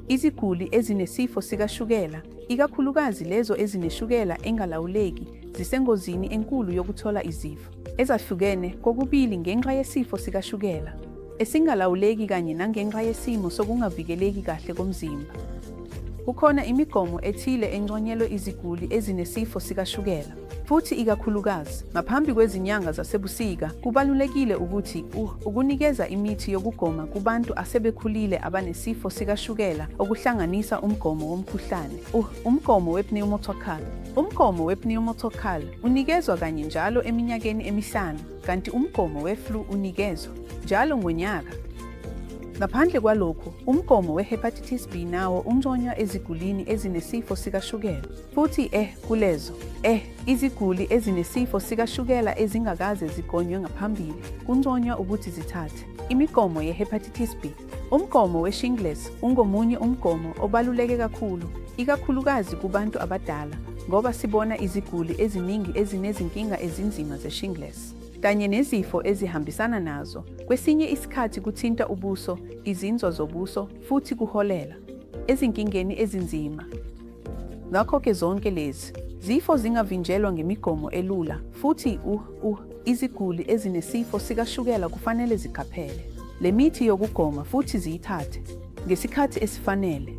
Iziguli ezinesifo sikashukela, ikakhulukazi lezo ezineshukela engalawuleki, zisengozini enkulu yokuthola izifo ezahlukene kokubili ngenxa yesifo sikashukela esingalawuleki kanye nangenxa yesimo sokungavikeleki kahle komzimba. Kukhona imigomo ethile enconyelwe iziguli ezinesifo sikashukela, futhi ikakhulukazi ngaphambi kwezinyanga zasebusika kubalulekile ukuthi ukunikeza imithi yokugoma kubantu asebekhulile abanesifo sikashukela okuhlanganisa umgomo womkhuhlane, umgomo we-pneumococcal. Umgomo we-pneumococcal unikezwa kanye njalo eminyakeni emihlanu, kanti umgomo we-flu unikezwa njalo ngonyaka. Ngaphandle kwalokho, umgomo we-hepatitis B nawo unconywa ezigulini ezinesifo sikashukela. Futhi kulezo iziguli ezinesifo sikashukela ezingakaze zigonywe ngaphambili, kunconywa ukuthi zithathe imigomo ye-hepatitis B. Umgomo we-shingles ungomunye umgomo obaluleke kakhulu, ikakhulukazi kubantu abadala, ngoba sibona iziguli eziningi ezinezinkinga ezinzima ze-shingles kanye nezifo ezihambisana nazo. Kwesinye isikhathi kuthinta ubuso, izinzwa zobuso, futhi kuholela ezinkingeni ezinzima. Ngakho-ke zonke lezi zifo zingavinjelwa ngemigomo elula, futhi iziguli ezinesifo sikashukela kufanele ziqaphele le mithi yokugoma futhi ziyithathe ngesikhathi esifanele.